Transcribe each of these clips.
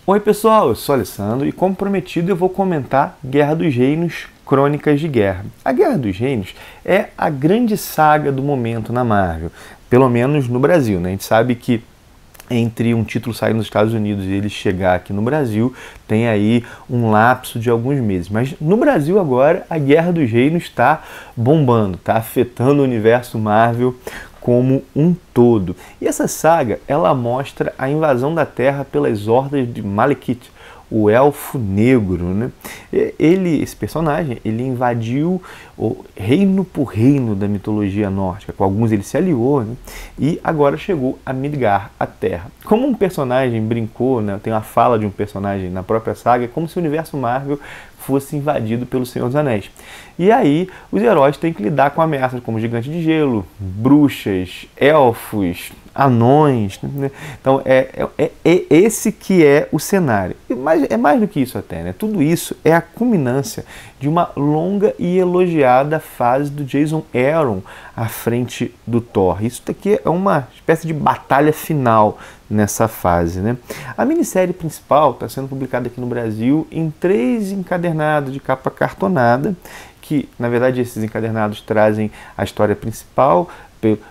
Oi pessoal, eu sou Alessandro e como prometido eu vou comentar Guerra dos Reinos, Crônicas de Guerra. A Guerra dos Reinos é a grande saga do momento na Marvel, pelo menos no Brasil, né? A gente sabe que entre um título sair nos Estados Unidos e ele chegar aqui no Brasil, tem aí um lapso de alguns meses. Mas no Brasil agora, a Guerra dos Reinos está bombando, está afetando o universo Marvel como um todo. E essa saga, ela mostra a invasão da Terra pelas hordas de Malekith, o Elfo Negro, né? Esse personagem, ele invadiu o reino por reino da mitologia nórdica. Com alguns ele se aliou, né? E agora chegou a Midgard, a Terra. Como um personagem brincou, né? Tem uma fala de um personagem na própria saga, é como se o universo Marvel fosse invadido pelo Senhor dos Anéis. E aí os heróis têm que lidar com ameaças como Gigante de Gelo, bruxas, elfos, anões, né? Então é esse que é o cenário. Mas é mais do que isso até, né? Tudo isso é a culminância de uma longa e elogiada fase do Jason Aaron à frente do Thor. Isso daqui é uma espécie de batalha final nessa fase, né? A minissérie principal está sendo publicada aqui no Brasil em 3 encadernados de capa cartonada, que na verdade esses encadernados trazem a história principal.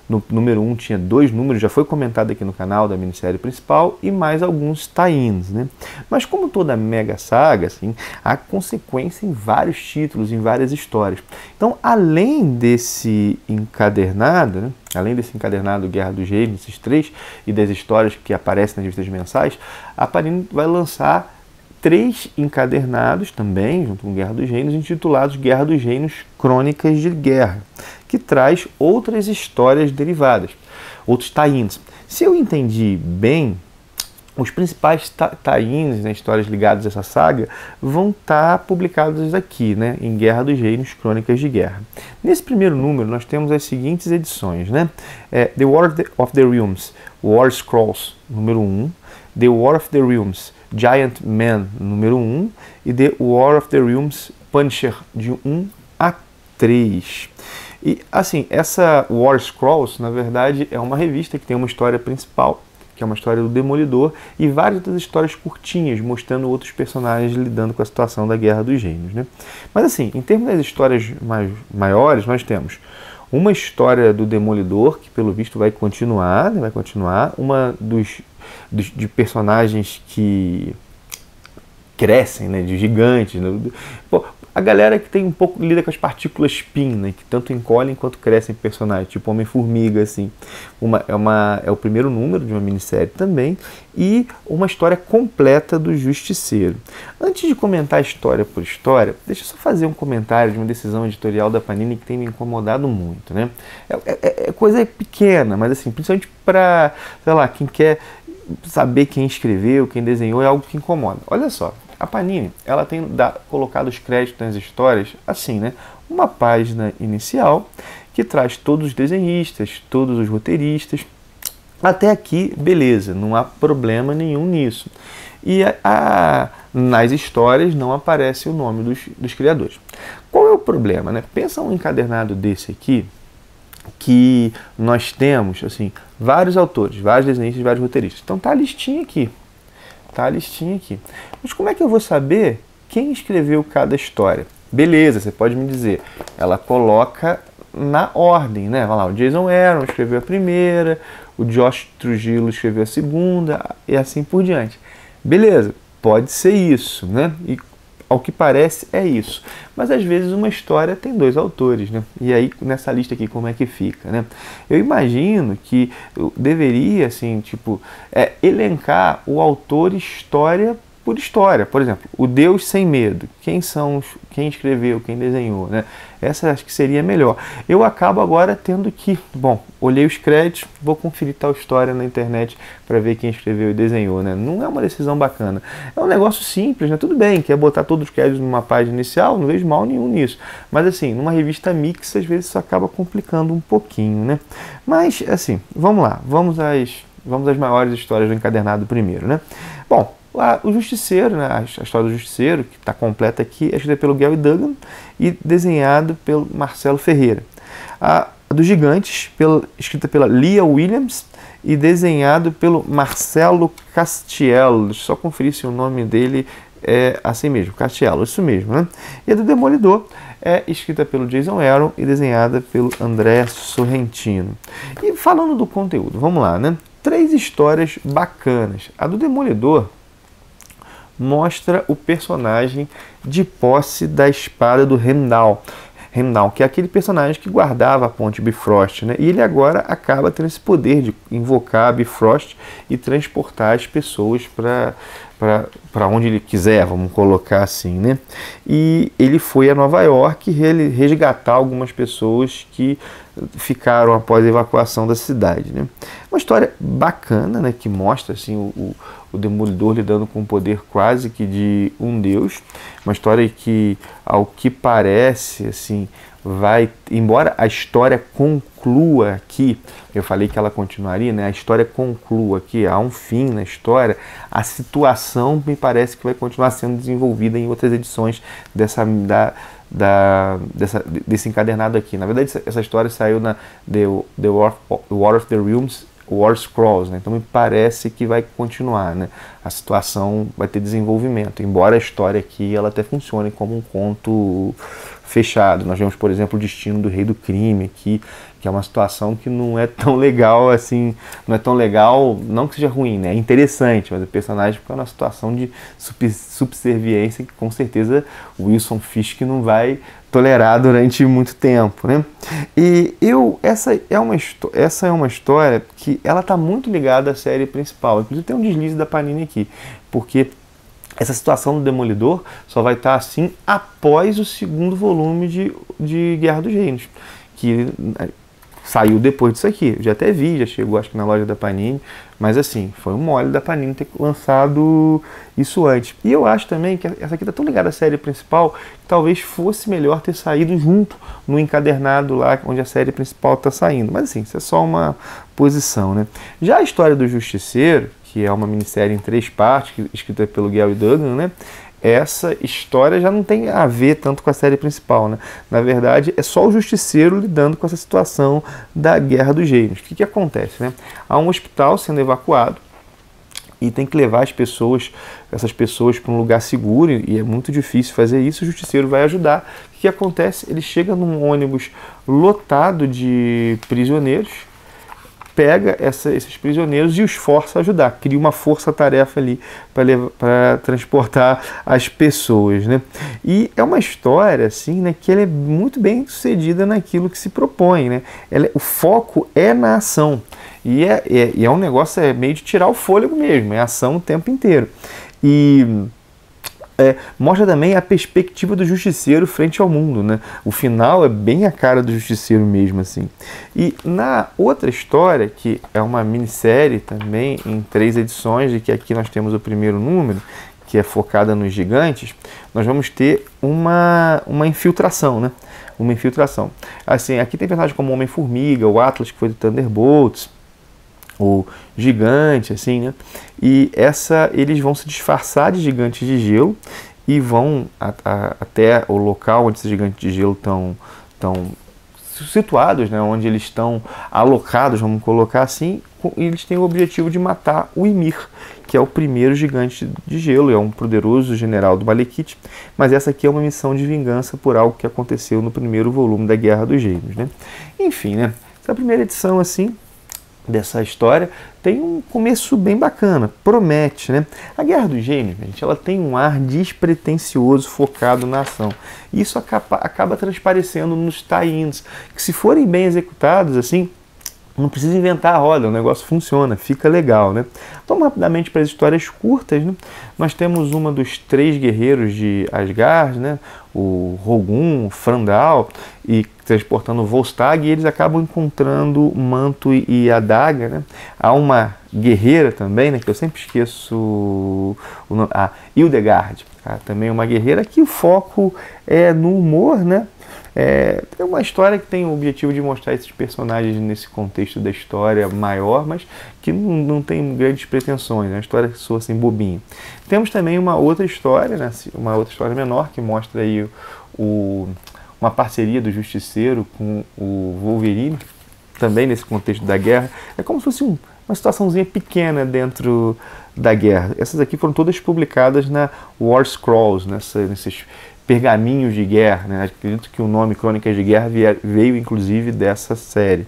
No número 1 tinha 2 números, já foi comentado aqui no canal da minissérie principal, e mais alguns tie-ins, né? Mas como toda mega saga, assim, há consequência em vários títulos, em várias histórias. Então, além desse encadernado, né? Além desse encadernado Guerra dos Reinos, esses 3, e das histórias que aparecem nas revistas mensais, a Panini vai lançar 3 encadernados também, junto com Guerra dos Reinos, intitulados Guerra dos Reinos, Crônicas de Guerra, que traz outras histórias derivadas, outros tie-ins. Se eu entendi bem, os principais tie-ins, né, histórias ligadas a essa saga, vão estar publicados aqui, né, em Guerra dos Reinos, Crônicas de Guerra. Nesse primeiro número, nós temos as seguintes edições, né? The War of the Realms, War Scrolls, número 1, The War of the Realms, Giant Man, número 1, e The War of the Realms, Punisher, de 1 a 3. E, assim, essa War Scrolls, na verdade, é uma revista que tem uma história principal, que é uma história do Demolidor, e várias outras histórias curtinhas, mostrando outros personagens lidando com a situação da Guerra dos Reinos, né? Mas, assim, em termos das histórias maiores, nós temos uma história do Demolidor, que pelo visto vai continuar, né? Uma de personagens que crescem, né? De gigantes, né? Pô, a galera que tem um pouco lida com as partículas PIN, né, que tanto encolhem quanto crescem personagens, tipo Homem-Formiga, assim. É o primeiro número de uma minissérie também, e uma história completa do Justiceiro. Antes de comentar história por história, deixa eu só fazer um comentário de uma decisão editorial da Panini que tem me incomodado muito, né? É coisa pequena, mas assim, principalmente para, sei lá, quem quer saber quem escreveu, quem desenhou, é algo que incomoda. Olha só. A Panini, ela tem colocado os créditos nas histórias assim, né? Uma página inicial que traz todos os desenhistas, todos os roteiristas. Até aqui, beleza, não há problema nenhum nisso. E nas histórias não aparece o nome dos criadores. Qual é o problema, né? Pensa um encadernado desse aqui, que nós temos, assim, vários autores, vários desenhistas, vários roteiristas. Então tá a listinha aqui. Tá a listinha aqui. Mas como é que eu vou saber quem escreveu cada história? Beleza, você pode me dizer. Ela coloca na ordem, né? Vai lá, o Jason Aaron escreveu a primeira, o Josh Trujillo escreveu a segunda, e assim por diante. Beleza, pode ser isso, né? E ao que parece é isso. Mas às vezes uma história tem 2 autores, né? E aí nessa lista aqui como é que fica, né? Eu imagino que eu deveria, assim, tipo, elencar o autor história por história. Por exemplo, o Deus Sem Medo. Quem escreveu, quem desenhou, né? Essa acho que seria melhor. Eu acabo agora tendo que, bom, olhei os créditos, vou conferir tal história na internet para ver quem escreveu e desenhou, né? Não é uma decisão bacana. É um negócio simples, né? Tudo bem, quer botar todos os créditos numa página inicial, não vejo mal nenhum nisso. Mas assim, numa revista mix, às vezes isso acaba complicando um pouquinho, né? Mas, assim, vamos lá. Vamos às maiores histórias do encadernado primeiro, né? Bom, lá, o Justiceiro, né, a história do Justiceiro, que está completa aqui, é escrita pelo Gary Duggan e desenhado pelo Marcelo Ferreira. A dos Gigantes, escrita pela Leah Williams e desenhado pelo Marcelo Castiello. Deixa eu só conferir se o nome dele é assim mesmo, Castiello, isso mesmo, né? E a do Demolidor é escrita pelo Jason Aaron e desenhada pelo André Sorrentino. E falando do conteúdo, vamos lá, né? 3 histórias bacanas. A do Demolidor mostra o personagem de posse da espada do Heimdall, que é aquele personagem que guardava a ponte Bifrost, né? E ele agora acaba tendo esse poder de invocar a Bifrost e transportar as pessoas para onde ele quiser, vamos colocar assim, né? E ele foi a Nova York resgatar algumas pessoas que ficaram após a evacuação da cidade, né? Uma história bacana, né? Que mostra assim o Demolidor lidando com o poder quase que de um deus. Uma história que, ao que parece, assim, embora a história conclua aqui, eu falei que ela continuaria, né? A história conclua aqui, há um fim na história, a situação me parece que vai continuar sendo desenvolvida em outras edições desse encadernado aqui. Na verdade, essa história saiu na The War of the Realms, War Scrolls, né? Então me parece que vai continuar, né? A situação vai ter desenvolvimento, embora a história aqui ela até funcione como um conto fechado. Nós vemos, por exemplo, o destino do Rei do Crime aqui, que é uma situação que não é tão legal assim, não é tão legal, não que seja ruim, né? É interessante, mas o personagem fica numa situação de subserviência que com certeza o Wilson Fisk não vai tolerar durante muito tempo, né? E essa é uma história que ela está muito ligada à série principal. Inclusive tem um deslize da Panini aqui, porque essa situação do Demolidor só vai estar assim após o segundo volume de Guerra dos Reinos, que saiu depois disso aqui. Eu já até vi, já chegou acho que na loja da Panini, mas assim, foi um mole da Panini ter lançado isso antes. E eu acho também que essa aqui tá tão ligada à série principal que talvez fosse melhor ter saído junto no encadernado lá onde a série principal está saindo. Mas assim, isso é só uma posição, né? Já a história do Justiceiro, que é uma minissérie em 3 partes, escrita pelo Gary Duggan, né? Essa história já não tem a ver tanto com a série principal, né? Na verdade, é só o Justiceiro lidando com essa situação da Guerra dos Reinos. O que acontece, né? Há um hospital sendo evacuado e tem que levar essas pessoas para um lugar seguro, e é muito difícil fazer isso. O Justiceiro vai ajudar. O que acontece? Ele chega num ônibus lotado de prisioneiros, pega esses prisioneiros e os força a ajudar, cria uma força-tarefa ali para transportar as pessoas, né? E é uma história assim, né, que ela é muito bem sucedida naquilo que se propõe, né? O foco é na ação e é um negócio meio de tirar o fôlego mesmo, é ação o tempo inteiro. E mostra também a perspectiva do Justiceiro frente ao mundo, né? O final é bem a cara do Justiceiro mesmo, assim. E na outra história, que é uma minissérie também em 3 edições, e que aqui nós temos o primeiro número, que é focada nos gigantes, nós vamos ter uma infiltração, né? Uma infiltração. Assim, aqui tem personagens como o Homem-Formiga, o Atlas, que foi do Thunderbolts, o Gigante, assim, né? E eles vão se disfarçar de gigantes de gelo e vão até o local onde esses gigantes de gelo estão situados, né? Onde eles estão alocados, vamos colocar assim, e eles têm o objetivo de matar o Ymir, que é o primeiro gigante de gelo, é um poderoso general do Malekith, mas essa aqui é uma missão de vingança por algo que aconteceu no primeiro volume da Guerra dos Reinos, né? Enfim, né? Essa primeira edição, assim, dessa história tem um começo bem bacana, promete, né? A Guerra dos Reinos, gente, ela tem um ar despretensioso focado na ação. E isso acaba transparecendo nos tie-ins, que se forem bem executados, assim, não precisa inventar a roda, o negócio funciona, fica legal, né? Vamos rapidamente para as histórias curtas, né? Nós temos uma dos 3 guerreiros de Asgard, né? O Rogun, o Frandal, e transportando o Volstagg, e eles acabam encontrando o manto e a adaga, né? Há uma guerreira também, né? Que eu sempre esqueço a Hildegard, tá? Também uma guerreira que o foco é no humor, né? É uma história que tem o objetivo de mostrar esses personagens nesse contexto da história maior, mas que não tem grandes pretensões, é uma história que soa assim bobinha. Temos também uma outra história, né, uma outra história menor, que mostra aí uma parceria do Justiceiro com o Wolverine, também nesse contexto da guerra. É como se fosse uma situaçãozinha pequena dentro da guerra. Essas aqui foram todas publicadas na War Scrolls, nesses pergaminhos de guerra, né? Acredito que o nome Crônicas de Guerra veio inclusive dessa série.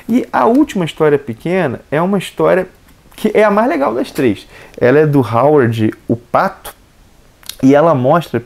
E a última história pequena é uma história que é a mais legal das três. Ela é do Howard o Pato, e ela mostra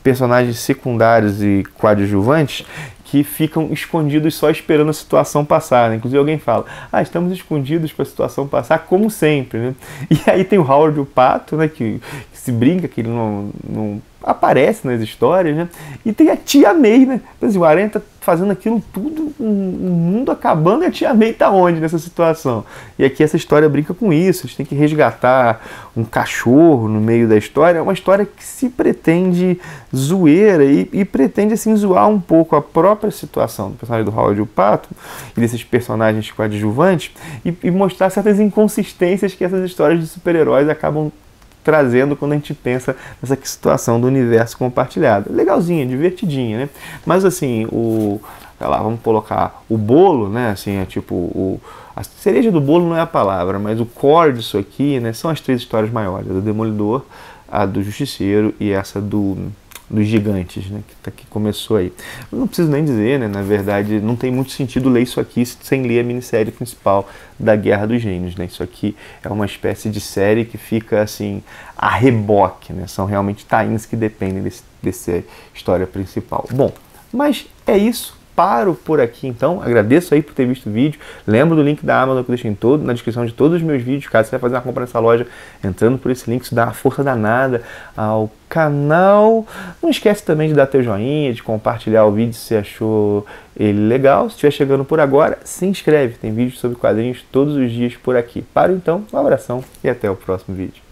personagens secundários e coadjuvantes que ficam escondidos só esperando a situação passar, né? Inclusive alguém fala, estamos escondidos para a situação passar, como sempre, né? E aí tem o Howard o Pato, né, que se brinca que ele não aparece nas histórias, né? E tem a Tia May, né? Assim, o Aranha tá fazendo aquilo tudo, o mundo acabando, e a Tia May tá onde nessa situação? E aqui essa história brinca com isso, eles têm que resgatar um cachorro no meio da história. É uma história que se pretende zoeira e pretende assim zoar um pouco a própria situação do personagem do Howard o Pato e desses personagens coadjuvantes e mostrar certas inconsistências que essas histórias de super-heróis acabam trazendo quando a gente pensa nessa situação do universo compartilhado. Legalzinha, divertidinha, né? Mas assim, vamos colocar o bolo, né? Assim, é tipo a cereja do bolo não é a palavra, mas o core disso aqui, né? São as três histórias maiores: a do Demolidor, a do Justiceiro e essa dos gigantes, né, que começou aí. Eu não preciso nem dizer, né, na verdade, não tem muito sentido ler isso aqui sem ler a minissérie principal da Guerra dos Gênios, né? Isso aqui é uma espécie de série que fica assim a reboque, né? São realmente tie-ins que dependem dessa história principal. Bom, mas é isso. Paro por aqui então, agradeço aí por ter visto o vídeo, lembro do link da Amazon que eu deixei na descrição de todos os meus vídeos, caso você vai fazer uma compra nessa loja, entrando por esse link, isso dá uma força danada ao canal. Não esquece também de dar teu joinha, de compartilhar o vídeo se você achou ele legal. Se estiver chegando por agora, se inscreve, tem vídeos sobre quadrinhos todos os dias por aqui. Paro então, um abração e até o próximo vídeo.